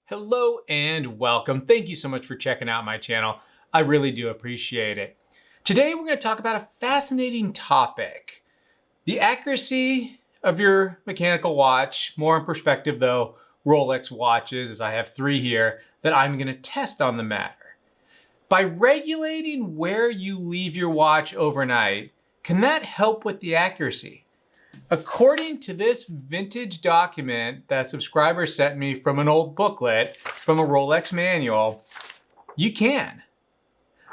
Hello and welcome. Thank you so much for checking out my channel. I really do appreciate it. Today we're going to talk about a fascinating topic. The accuracy of your mechanical watch, more in perspective though, Rolex watches, as I have 3 here, that I'm going to test on the matter. By regulating where you leave your watch overnight, can that help with the accuracy? According to this vintage document that a subscriber sent me from an old booklet from a Rolex manual, you can.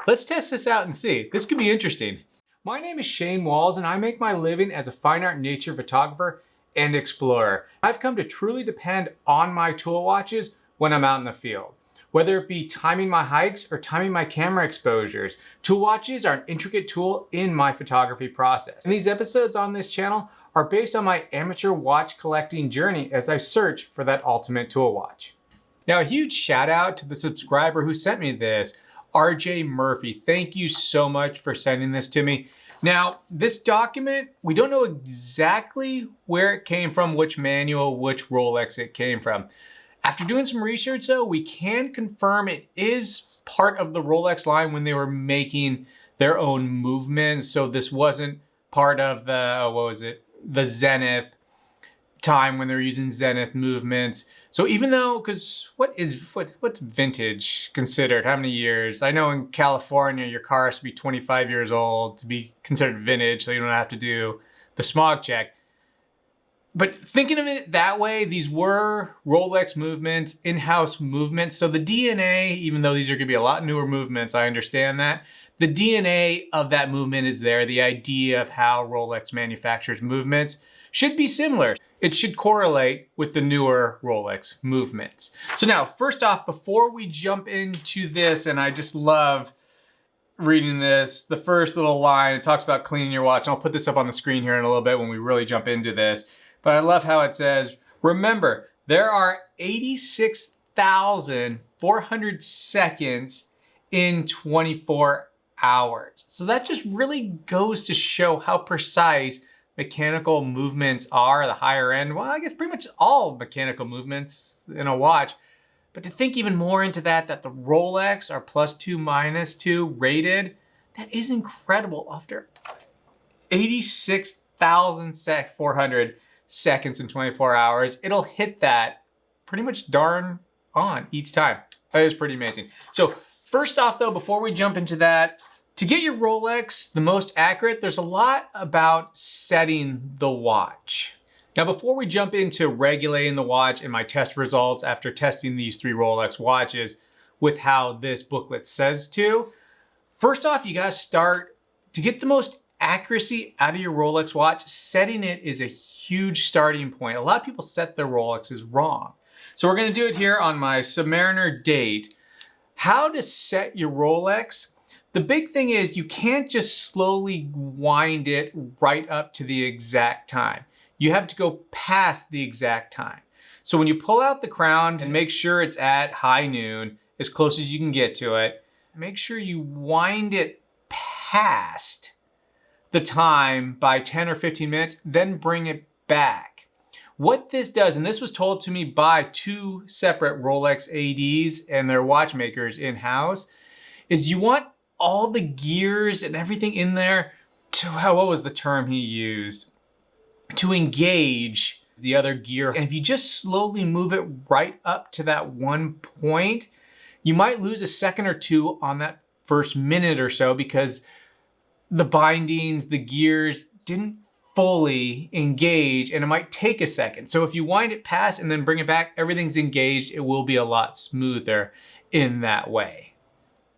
Let's test this out and see. This could be interesting. My name is Shane Walls and I make my living as a fine art nature photographer and explorer. I've come to truly depend on my tool watches when I'm out in the field. Whether it be timing my hikes or timing my camera exposures, tool watches are an intricate tool in my photography process. And these episodes on this channel are based on my amateur watch collecting journey as I search for that ultimate tool watch. Now, a huge shout out to the subscriber who sent me this, RJ Murphy. Thank you so much for sending this to me. Now, this document, we don't know exactly where it came from, which manual, which Rolex it came from. After doing some research though, we can confirm it is part of the Rolex line when they were making their own movements. So this wasn't part of the, the Zenith time when they're using Zenith movements. So even though, because what's vintage considered? How many years? I know in California, your car has to be 25 years old to be considered vintage, so you don't have to do the smog check. But thinking of it that way, these were Rolex movements, in-house movements. So the DNA, even though these are gonna be a lot newer movements, I understand that. The DNA of that movement is there. The idea of how Rolex manufactures movements should be similar. It should correlate with the newer Rolex movements. So now, first off, before we jump into this, and I just love reading this, the first little line, it talks about cleaning your watch. I'll put this up on the screen here in a little bit when we really jump into this. But I love how it says, remember, there are 86,400 seconds in 24 hours. So that just really goes to show how precise mechanical movements are, the higher end. Well, I guess pretty much all mechanical movements in a watch. But to think even more into that the Rolex are +2, -2 rated, that is incredible. After 86,400 seconds in 24 hours, it'll hit that pretty much darn on each time. That is pretty amazing. So first off though, before we jump into that, to get your Rolex the most accurate, there's a lot about setting the watch. Now, before we jump into regulating the watch and my test results after testing these 3 Rolex watches with how this booklet says to, first off, you gotta start to get the most accuracy out of your Rolex watch. Setting it is a huge starting point. A lot of people set their Rolexes wrong. So we're gonna do it here on my Submariner Date. How to set your Rolex. The big thing is you can't just slowly wind it right up to the exact time. You have to go past the exact time. So when you pull out the crown and make sure it's at high noon, as close as you can get to it, make sure you wind it past the time by 10 or 15 minutes, then bring it back. What this does, and this was told to me by 2 separate Rolex ADs and their watchmakers in-house, is you want all the gears and everything in there to, what was the term he used? To engage the other gear. And if you just slowly move it right up to that one point, you might lose a second or 2 on that first minute or so because the bindings, the gears didn't fully engage and it might take a second. So if you wind it past and then bring it back, everything's engaged. It will be a lot smoother in that way.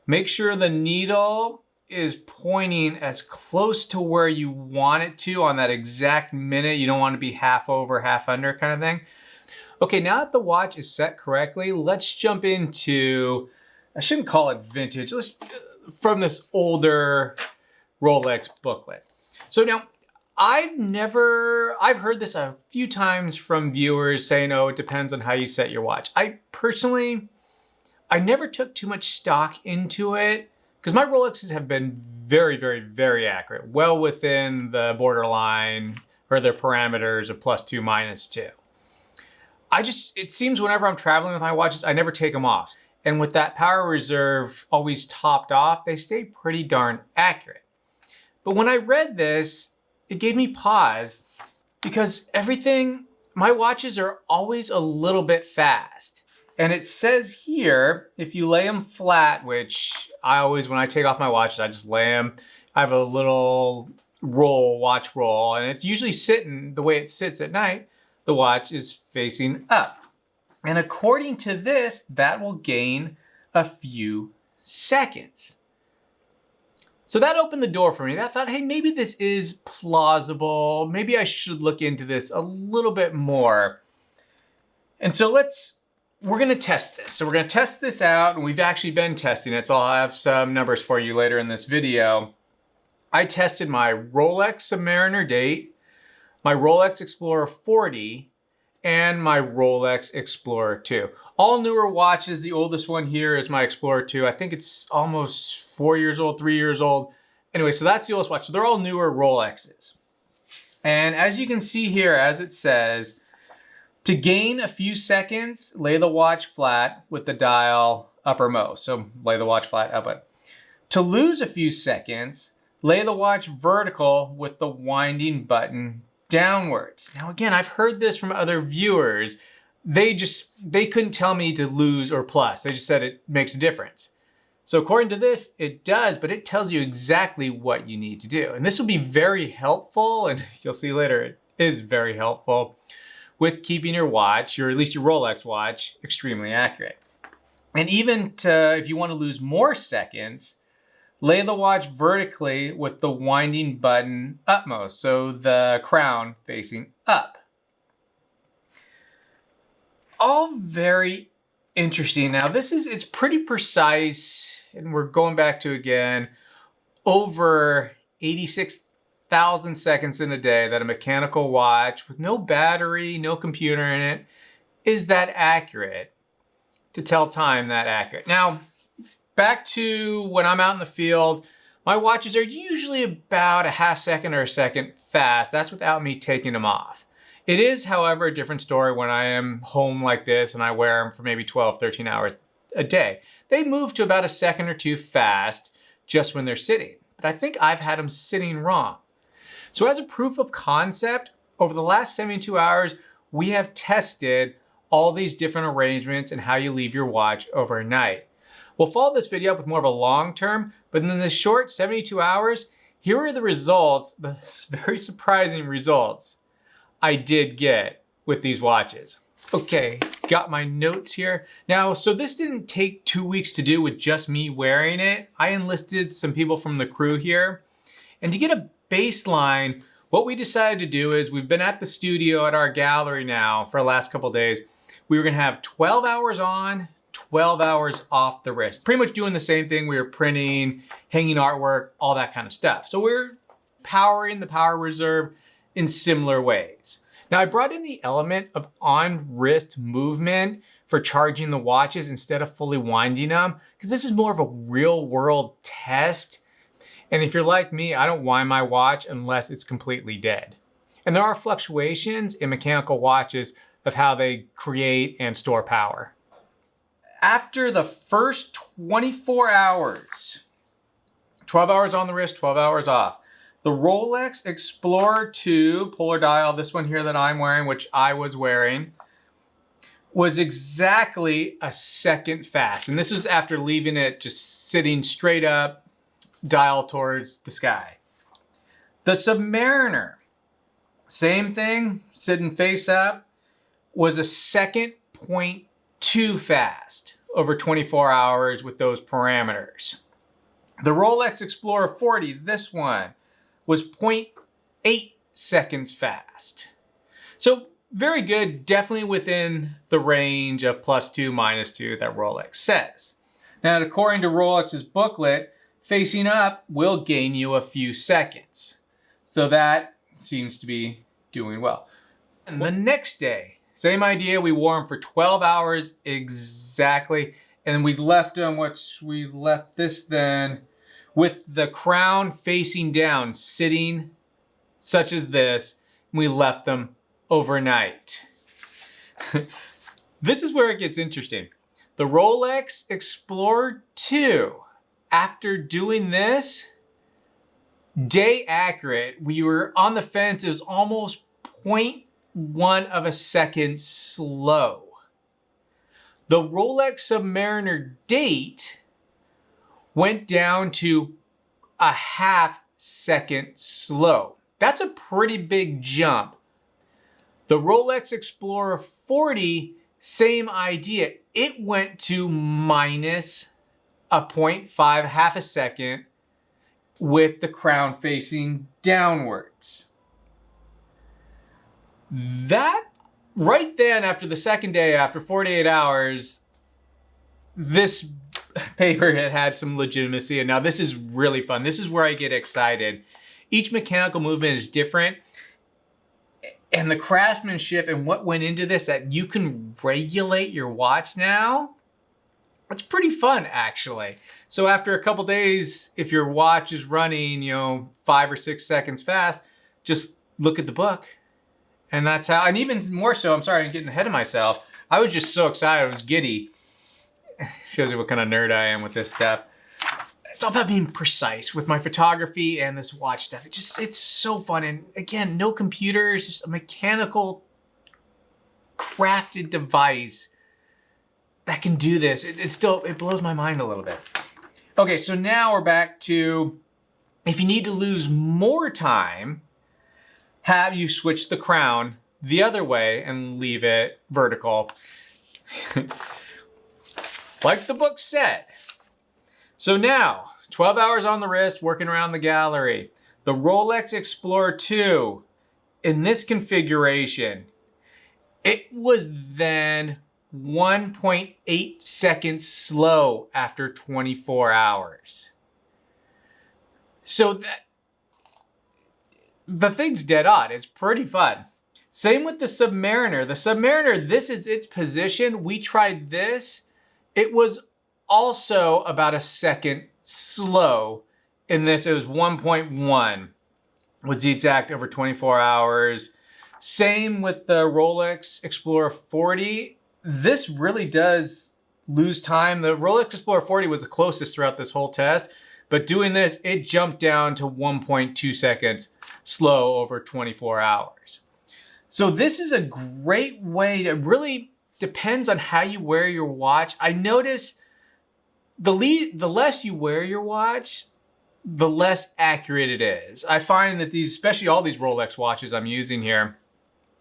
Make sure the needle is pointing as close to where you want it to on that exact minute. You don't want to be half over, half under kind of thing. Okay, now that the watch is set correctly, let's jump into, I shouldn't call it vintage, from this older Rolex booklet. So now, I've heard this a few times from viewers saying, oh, it depends on how you set your watch. I never took too much stock into it because my Rolexes have been very, very, very accurate, well within the borderline or their parameters of +2, -2. it seems whenever I'm traveling with my watches, I never take them off. And with that power reserve always topped off, they stay pretty darn accurate. But when I read this, it gave me pause because my watches are always a little bit fast. And it says here, if you lay them flat, which I always, when I take off my watches, I just lay them. I have a little watch roll, and it's usually sitting the way it sits at night. The watch is facing up. And according to this, that will gain a few seconds. So that opened the door for me. I thought, hey, maybe this is plausible. Maybe I should look into this a little bit more. And so we're gonna test this. So we're gonna test this out, and we've actually been testing it. So I'll have some numbers for you later in this video. I tested my Rolex Submariner Date, my Rolex Explorer 40, and my Rolex Explorer II. All newer watches. The oldest one here is my Explorer II. I think it's almost 4 years old, 3 years old. Anyway, so that's the oldest watch. So they're all newer Rolexes. And as you can see here, as it says, to gain a few seconds, lay the watch flat with the dial uppermost. So lay the watch flat up. To lose a few seconds, lay the watch vertical with the winding button downwards. Now again, I've heard this from other viewers. They couldn't tell me to lose or plus. They just said it makes a difference. So according to this, it does, but it tells you exactly what you need to do. And this will be very helpful, and you'll see later it is very helpful with keeping your watch, or at least your Rolex watch, extremely accurate. And even if you want to lose more seconds, lay the watch vertically with the winding button upmost, so the crown facing up. All very interesting. Now it's pretty precise, and we're going back to, again, over 86,000 seconds in a day that a mechanical watch with no battery, no computer in it, is that accurate to tell time that accurate. Now, back to when I'm out in the field, my watches are usually about a half second or a second fast. That's without me taking them off. It is, however, a different story when I am home like this and I wear them for maybe 12, 13 hours a day. They move to about a second or two fast just when they're sitting. But I think I've had them sitting wrong. So as a proof of concept, over the last 72 hours, we have tested all these different arrangements and how you leave your watch overnight. We'll follow this video up with more of a long term, but in the short 72 hours, here are the results, the very surprising results I did get with these watches. Okay, got my notes here. Now, so this didn't take 2 weeks to do with just me wearing it. I enlisted some people from the crew here. And to get a baseline, what we decided to do is we've been at the studio at our gallery now for the last couple of days. We were gonna have 12 hours on, 12 hours off the wrist. Pretty much doing the same thing. We were printing, hanging artwork, all that kind of stuff. So we're powering the power reserve in similar ways. Now I brought in the element of on-wrist movement for charging the watches instead of fully winding them, because this is more of a real world test. And if you're like me, I don't wind my watch unless it's completely dead. And there are fluctuations in mechanical watches of how they create and store power. After the first 24 hours, 12 hours on the wrist, 12 hours off, the Rolex Explorer II polar dial, this one here that I'm wearing, which I was wearing, was exactly a second fast. And this was after leaving it just sitting straight up, dial towards the sky. The Submariner, same thing, sitting face up, was a 2.2 fast over 24 hours with those parameters. The Rolex Explorer 40, this one, was 0.8 seconds fast. So very good, definitely within the range of +2, -2 that Rolex says. Now, according to Rolex's booklet, facing up will gain you a few seconds. So that seems to be doing well. And the next day, same idea, we wore them for 12 hours exactly. And we left them, we left this then, with the crown facing down, sitting such as this, and we left them overnight. This is where it gets interesting. The Rolex Explorer II, after doing this, day accurate, we were on the fence. It was almost 0.1 of a second slow. The Rolex Submariner Date went down to a half second slow. That's a pretty big jump. The Rolex Explorer 40, same idea. It went to minus a 0.5, half a second, with the crown facing downwards. That right then, after the second day, after 48 hours, this paper had some legitimacy. And now this is really fun. This is where I get excited. Each mechanical movement is different. And the craftsmanship and what went into this, that you can regulate your watch now, it's pretty fun, actually. So after a couple days, if your watch is running, 5 or 6 seconds fast, just look at the book. And that's how, and even more so, I'm sorry, I'm getting ahead of myself. I was just so excited, I was giddy. Shows you what kind of nerd I am with this stuff. It's all about being precise with my photography and this watch stuff. It's so fun. And again, no computer, it's just a mechanical crafted device that can do this. It blows my mind a little bit. Okay, so now we're back to, if you need to lose more time, have you switch the crown the other way and leave it vertical. Like the book said. So now, 12 hours on the wrist, working around the gallery. The Rolex Explorer II, in this configuration, it was then 1.8 seconds slow after 24 hours. So the thing's dead on. It's pretty fun. Same with the Submariner. The Submariner, this is its position. We tried this. It was also about a second slow in this. It was 1.1 was the exact over 24 hours. Same with the Rolex Explorer 40. This really does lose time. The Rolex Explorer 40 was the closest throughout this whole test, but doing this, it jumped down to 1.2 seconds slow over 24 hours. So this is a great way to, really depends on how you wear your watch. I notice the less you wear your watch, the less accurate it is. I find that these, especially all these Rolex watches I'm using here,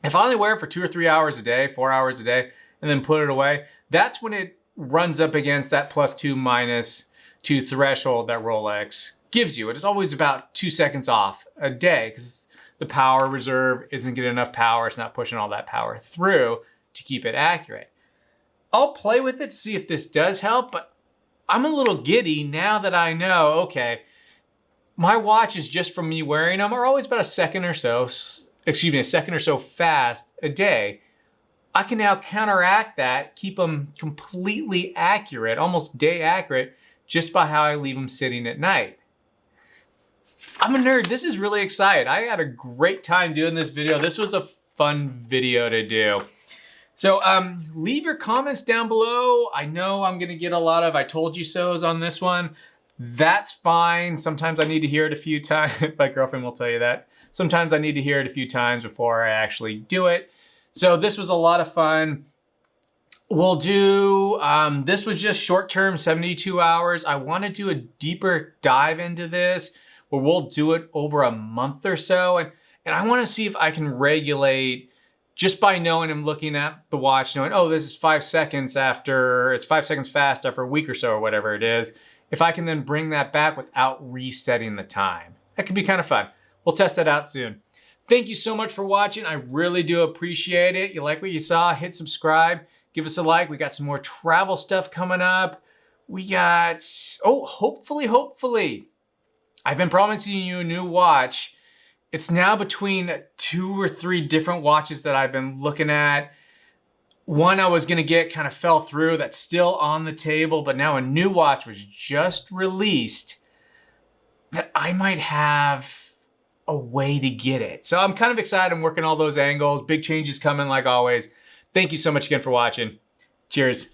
if I only wear it for 2 or 3 hours a day, 4 hours a day, and then put it away, that's when it runs up against that +2, -2 threshold that Rolex gives you. It is always about 2 seconds off a day because the power reserve isn't getting enough power. It's not pushing all that power through to keep it accurate. I'll play with it to see if this does help, but I'm a little giddy now that I know, okay, my watches just from me wearing them are always about a second or so fast a day. I can now counteract that, keep them completely accurate, almost day accurate, just by how I leave them sitting at night. I'm a nerd. This is really exciting. I had a great time doing this video. This was a fun video to do. So leave your comments down below. I know I'm gonna get a lot of I told you so's on this one. That's fine. Sometimes I need to hear it a few times. My girlfriend will tell you that. Sometimes I need to hear it a few times before I actually do it. So this was a lot of fun. We'll do, this was just short-term, 72 hours. I wanna do a deeper dive into this where we'll do it over a month or so. And I wanna see if I can regulate just by knowing and looking at the watch, knowing, oh, this is 5 seconds after, it's 5 seconds fast after a week or so or whatever it is. If I can then bring that back without resetting the time. That could be kind of fun. We'll test that out soon. Thank you so much for watching. I really do appreciate it. You like what you saw, hit subscribe, give us a like. We got some more travel stuff coming up. We got, hopefully, I've been promising you a new watch. It's now between 2 or 3 different watches that I've been looking at. One I was gonna get kind of fell through, that's still on the table, but now a new watch was just released that I might have a way to get it. So I'm kind of excited. I'm working all those angles. Big changes coming like always. Thank you so much again for watching. Cheers.